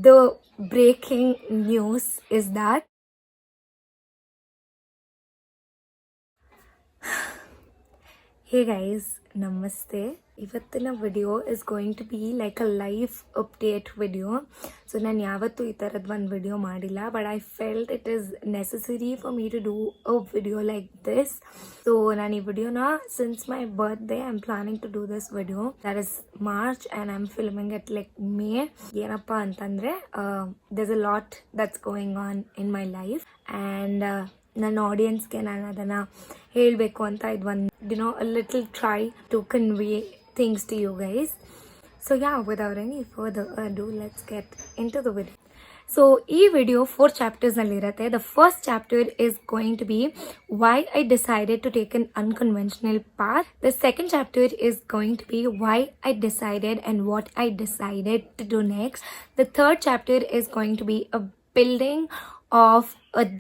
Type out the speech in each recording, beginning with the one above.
The breaking news is that hey guys, namaste. ಇವತ್ತಿನ video is going to be like a life update video. So ನಾನು ಯಾವತ್ತೂ ಈ ಥರದ್ದು ಒಂದು video ಮಾಡಿಲ್ಲ, but I felt it is necessary for me to do a video like this. So ನಾನು ಈ ವಿಡಿಯೋನ since my birthday I am planning to do this video. That is March and I am filming it like May. ಏನಪ್ಪ ಅಂತಂದರೆ there's a lot that's going on in my life and ನನ್ನ ಆಡಿಯನ್ಸ್ಗೆ ನಾನು ಅದನ್ನು ಹೇಳಬೇಕು ಅಂತ ಇದು ಒಂದು a little try to convey things to you guys. So yeah, without any further ado, let's get into the video. So ಈ video 4 chapters ನಲ್ಲಿರುತ್ತೆ. The first chapter is going to be why I decided to take an unconventional path. The second chapter is going to be why I decided and what I decided to do next. The third chapter is going to be a building of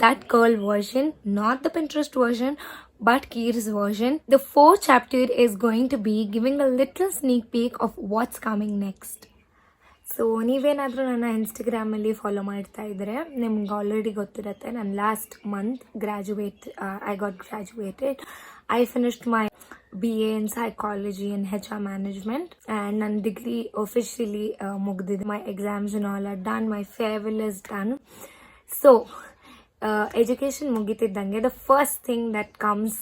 that girl version, not the Pinterest version, but Keer's version. The fourth chapter is going to be giving a little sneak peek of what's coming next. So ನೀವೇನಾದರೂ ನನ್ನ ಇನ್ಸ್ಟಾಗ್ರಾಮಲ್ಲಿ follow ಮಾಡ್ತಾ ಇದ್ದರೆ ನಿಮ್ಗೆ already ಗೊತ್ತಿರುತ್ತೆ, ನಾನು last month I got graduated. I finished my BA in psychology and HR management, and ನನ್ನ degree officially ಮುಗ್ದಿದೆ. My exams and all are done, my farewell is done. So education ಮುಗಿತಿದ್ದಂಗೆ the first thing that comes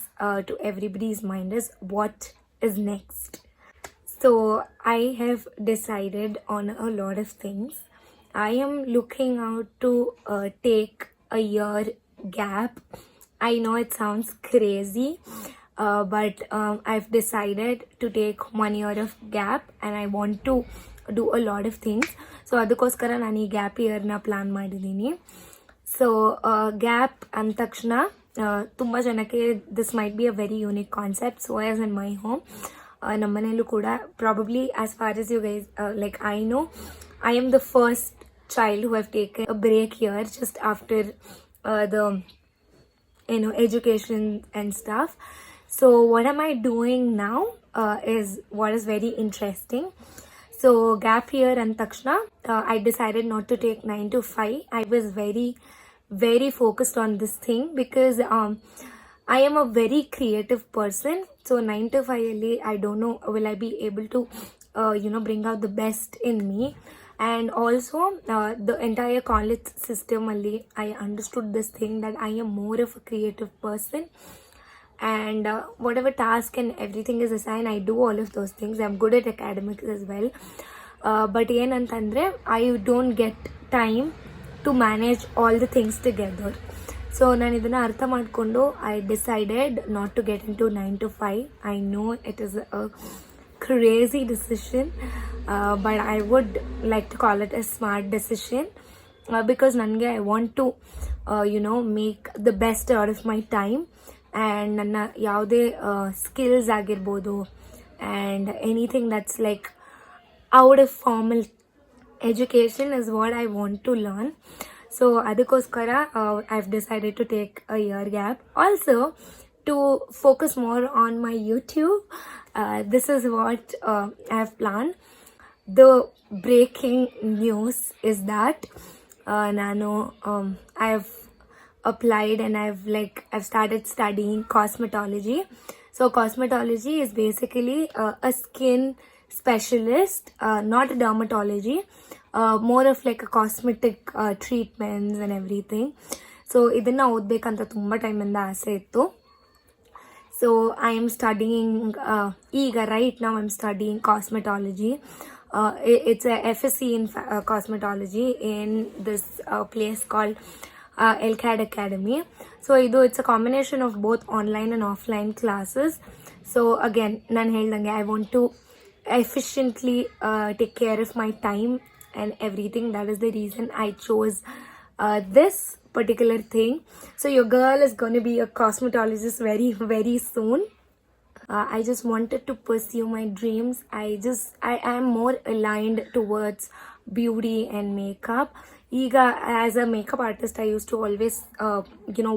to everybody's mind is what is next. So I have decided on a lot of things. I am looking out to take a year gap. I know it sounds crazy, but I've decided to take 1 year of gap and I want to do a lot of things. So ಅದಕ್ಕೋಸ್ಕರ ನಾನು ಈ gap ಇಯರ್ನ plan ಮಾಡಿದ್ದೀನಿ. So gap ಅಂದ ತಕ್ಷಣ ತುಂಬ ಜನಕ್ಕೆ this might be a very unique concept. So as in my home, ನಮ್ಮ ಮನೆಯಲ್ಲೂ ಕೂಡ probably as far as you guys like I know, I am the first child who have taken a break here just after the education and stuff. So what am I doing now is what is very interesting. So gap year and takshna I decided not to take 9 to 5. I was very focused on this thing because I am a very creative person. So 9 to 5 alli I don't know will I be able to bring out the best in me. And also the entire college system alli I understood this thing that I am more of a creative person, and whatever task and everything is assigned, I do all of those things. I'm good at academics as well, but ಏನಂತಂದರೆ I don't get time to manage all the things together. So ನಾನು ಇದನ್ನು ಅರ್ಥ ಮಾಡಿಕೊಂಡು I decided not to get into 9 to 5. I know it is a crazy decision, but I would like to call it a smart decision because ನನಗೆ I want to make the best out of my time. And ನನ್ನ ಯಾವುದೇ skills ಆಗಿರ್ಬೋದು and anything that's like out of formal education is what I want to learn. So ಅದಕ್ಕೋಸ್ಕರ I have decided to take a year gap. Also to focus more on my YouTube. This is what I have plan. The breaking news is that ನಾನು I have applied and I've started studying cosmetology. So cosmetology is basically a skin specialist, not a dermatology, more of like a cosmetic treatments and everything. So ಇದನ್ನ ಓದಬೇಕಂತ ತುಂಬ ಟೈಮಿಂದ ಆಸೆ ಇತ್ತು. So I am studying right now I'm studying cosmetology. It's a FSc in cosmetology in this place called LCAD Academy. So it's a combination of both online and offline classes. So again ನಾನು ಹೇಳ್ದಂಗೆ I want to efficiently take care of my time and everything. That is the reason I chose this particular thing. So your girl is going to be a cosmetologist very soon. I just wanted to pursue my dreams. I am more aligned towards beauty and makeup. ಈಗ as a makeup artist I use to always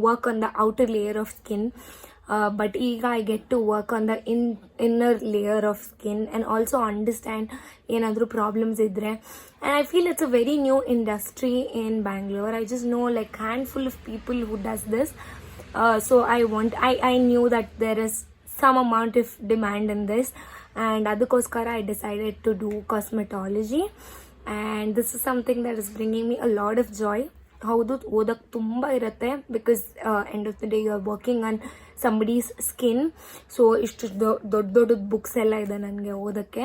work on the outer layer of skin, but ಈಗ I get to work on the inner layer of skin and also understand ಏನಾದರೂ problems ಇದ್ದರೆ. And I feel it's a very new industry in Bangalore. I just know like handful of people who does this. So I knew that there is some amount of demand in this, and ಅದಕ್ಕೋಸ್ಕರ I decided to do cosmetology, and this is something that is bringing me a lot of joy. ಹೌದು, ಓದಕ್ಕೆ ತುಂಬ ಇರುತ್ತೆ, because end of the day you are working on somebody's skin. So ಇಷ್ಟು ದೊಡ್ಡ books ಎಲ್ಲ ಇದೆ ನನಗೆ ಓದೋಕ್ಕೆ.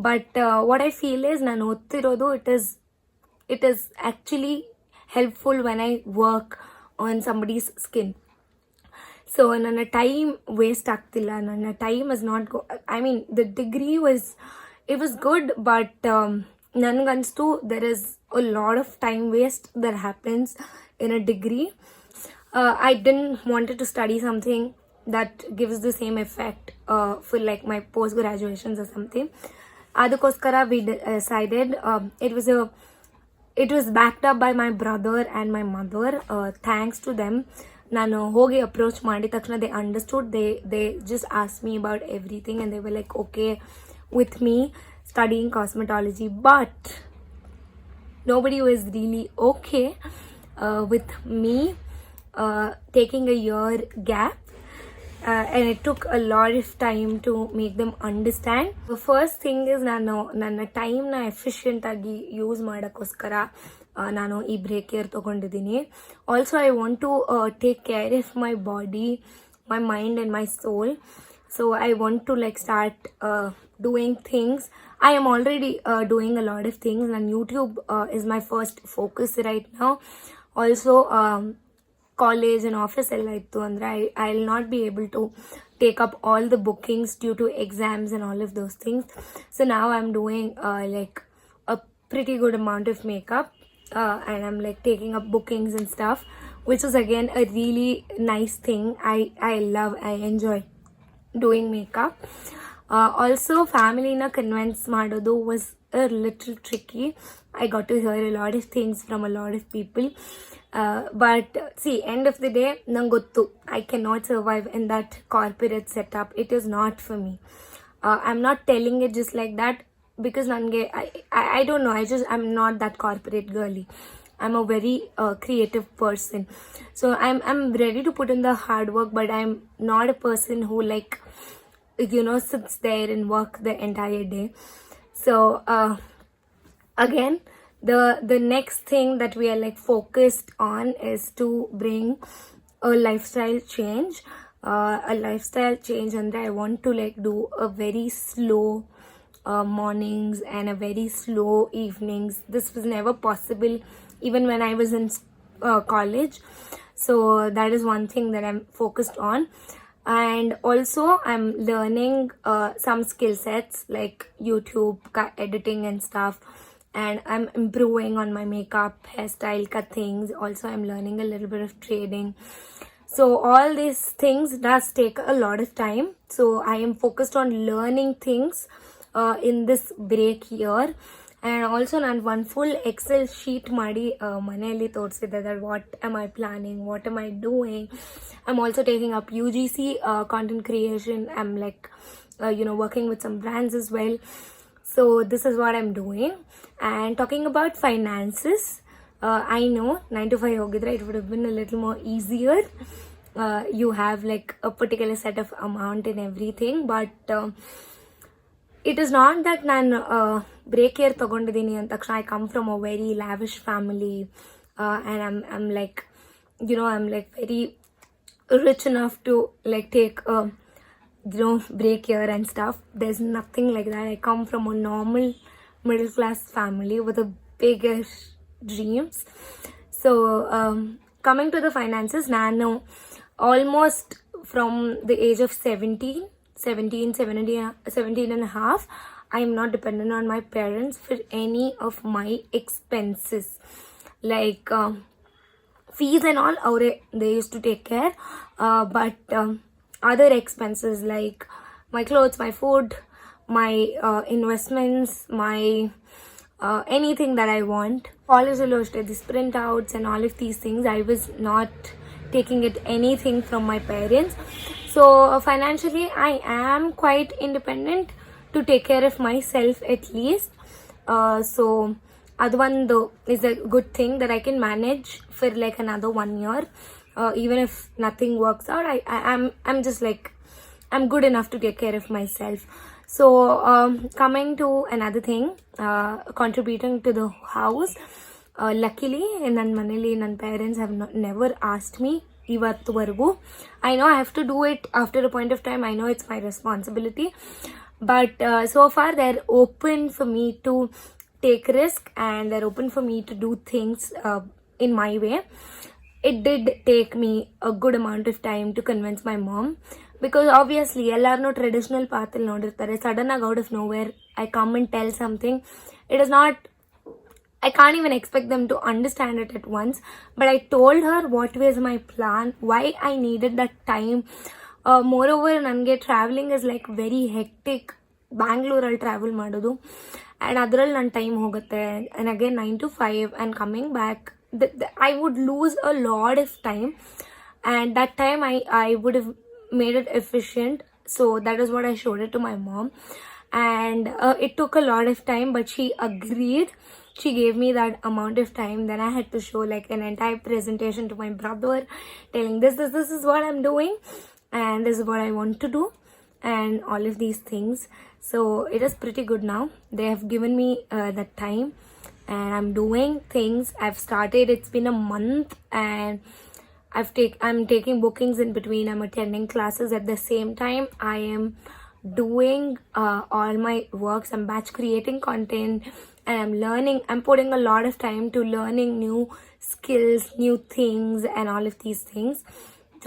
But what I feel is, ನಾನು ಓದ್ತಿರೋದು it is actually helpful when I work on somebody's skin. So ನನ್ನ ಟೈಮ್ ವೇಸ್ಟ್ ಆಗ್ತಿಲ್ಲ. ನನ್ನ time is not I mean the degree it was good, but ನನಗನ್ನಿಸ್ತು there is a lot of time waste that happens in a degree. I didn't wanted to study something that gives the same effect for like my post graduations or something. Adikoskara we decided it was backed up by my brother and my mother. Thanks to them, ನಾನು ಹೋಗಿ approach ಮಾಡಿದ ತಕ್ಷಣ they understood. They just asked me about everything and they were like okay with me studying cosmetology. But nobody was really okay with me taking a year gap, and it took a lot of time to make them understand. The first thing is ನನ್ನ ಟೈಮ್ನ ಎಫಿಷಿಯೆಂಟಾಗಿ use ಮಾಡೋಕ್ಕೋಸ್ಕರ ನಾನು ಈ break year ತೊಗೊಂಡಿದ್ದೀನಿ. Also I want to take care of my body, my mind and my soul. So I want to like start doing things. I am already doing a lot of things, and YouTube is my first focus right now. Also college and office ella ittu andre I'll not be able to take up all the bookings due to exams and all of those things. So now I'm doing like a pretty good amount of makeup, and I'm like taking up bookings and stuff, which is again a really nice thing. I enjoy doing makeup. Also family na convince ಮಾಡೋದು was a little tricky. I got to hear a lot of things from a lot of people, but see, end of the day ನಂಗೆ ಗೊತ್ತು I cannot survive in that corporate setup. It is not for me. I'm not telling it just like that because ನನಗೆ I don't know, I'm not that corporate girly. I'm a very creative person, so I'm ready to put in the hard work, but I'm not a person who like sits there and work the entire day. So again, the next thing that we are like focused on is to bring a lifestyle change. And I want to like do a very slow mornings and a very slow evenings. This was never possible even when I was in college. So that is one thing that I'm focused on. And also I'm learning some skill sets like YouTube editing and stuff, and I'm improving on my makeup, hairstyle, cut things. Also I'm learning a little bit of trading. So all these things does take a lot of time, so I am focused on learning things in this break year. And also ನಾನು one full Excel sheet ಮಾಡಿ ಮನೆಯಲ್ಲಿ ತೋರಿಸಿದ್ದೆ that what am I planning, what am I doing. I'm also taking up UGC content creation. I'm like working with some brands as well. So this is what I'm doing. And talking about finances, I know 9 to 5 ಹೋಗಿದ್ರೆ it would have been a little more easier. You have like a particular set of amount and everything, but it is not that ನಾನು break year ತೊಗೊಂಡಿದ್ದೀನಿ ಅಂದ ತಕ್ಷಣ I come from a very lavish family, and I'm like I'm like very rich enough to like take a break year and stuff. There's nothing like that. I come from a normal middle class family with a bigger dreams. So coming to the finances, ನಾನು almost from the age of 17 and a half, I am not dependent on my parents for any of my expenses. Like fees and all, they used to take care. But other expenses like my clothes, my food, my investments, my anything that I want. College allo the sprint outs and all of these things, I was not taking it anything from my parents. So financially I am quite independent to take care of myself at least. So Advandu is a good thing that I can manage for like another 1 year. Even if nothing works out, I'm just like, I'm good enough to take care of myself. So coming to another thing, contributing to the house. Luckily, ನನ್ನ ಮನೇಲಿ ನನ್ನ parents have never asked me ಇವತ್ತುವರೆಗೂ. I know I have to do it after a point of time. I know it's my responsibility. But so far they're open for me to take risk, and they're open for me to do things in my way. It did take me a good amount of time to convince my mom, because obviously ellarno traditional path al nodirtare. Sudden out of nowhere I come and tell something. It is not, I can't even expect them to understand it at once. But I told her what was my plan, why I needed that time. Moreover, ನನಗೆ traveling is like very hectic. ಬ್ಯಾಂಗ್ಳೂರಲ್ಲಿ travel ಮಾಡೋದು, and ಅದರಲ್ಲಿ ನನ್ನ time ಹೋಗುತ್ತೆ. And again 9 to 5 and coming back, I would lose a lot of time, and that time I would have made it efficient. So that is what I showed it to my mom, and it took a lot of time, but she agreed. She gave me that amount of time. Then I had to show like an entire presentation to my brother, telling this is what I'm doing, and this is what I want to do, and all of these things. So it is pretty good now. They have given me that time, and I'm doing things. I've started, it's been a month, and I'm taking bookings in between. I'm attending classes at the same time. I am doing all my works. I'm batch creating content, and I'm learning. I'm putting a lot of time to learning new skills, new things, and all of these things.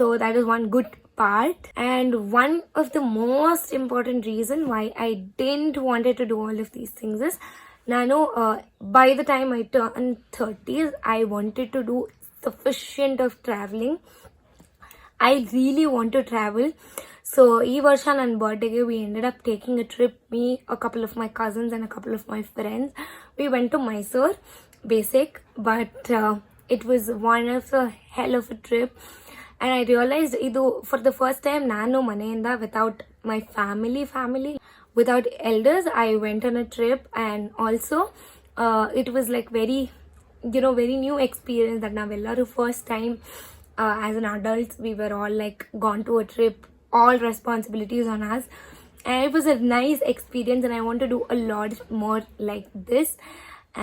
So that is one good part. And one of the most important reason why I didn't wanted to do all of these things is, Nano, by the time I turned 30s, I wanted to do sufficient of traveling. I really want to travel. So ee varsha nan birthday ge we ended up taking a trip, me, a couple of my cousins and a couple of my friends. We went to Mysore, basic, but it was one of a hell of a trip. And I realized idu for the first time nanu maneyinda without my family, without elders, I went on a trip. And also it was like very, very new experience that navellaru first time as an adult we were all like gone to a trip, all responsibilities on us, and it was a nice experience, and I want to do a lot more like this.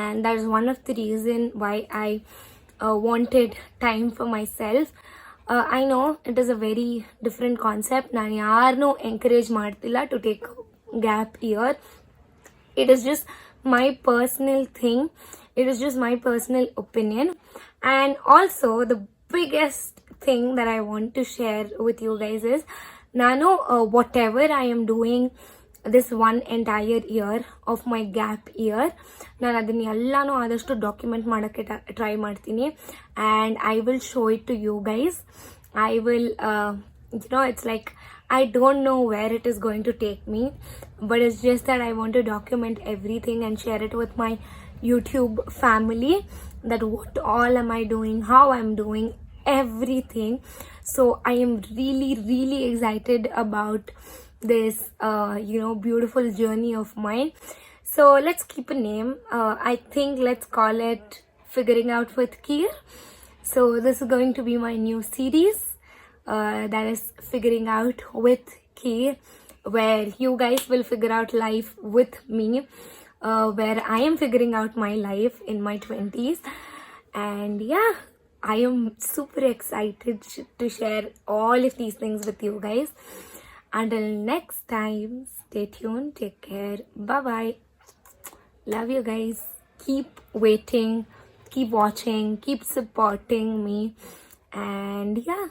And that is one of the reason why I wanted time for myself. I know it is a very different concept. ನಾನು ಯಾರನ್ನೂ encourage ಮಾಡ್ತಿಲ್ಲ to take gap year. It is just my personal thing. It is just my personal opinion. And also the biggest thing that I want to share with you guys is, ನಾನು whatever I am doing this one entire year of my gap year, ನಾನು ಅದನ್ನ ಎಲ್ಲಾನು ಆದಷ್ಟು document ಮಾಡೋಕ್ಕೆ try ಮಾಡ್ತೀನಿ. And I will show it to you guys. I will, it's like, I don't know where it is going to take me, but it's just that I want to document everything and share it with my YouTube family, that what all am I doing, how I'm doing, everything. So I am really, really excited about this, beautiful journey of mine. So let's keep a name. I think let's call it Figuring Out with Keer. So this is going to be my new series, that is Figuring Out with Keer, where you guys will figure out life with me, where I am figuring out my life in my 20s. And yeah, I am super excited to share all of these things with you guys. Until next time, stay tuned, take care, bye bye. Love you guys. Keep waiting, keep watching, keep supporting me, and yeah.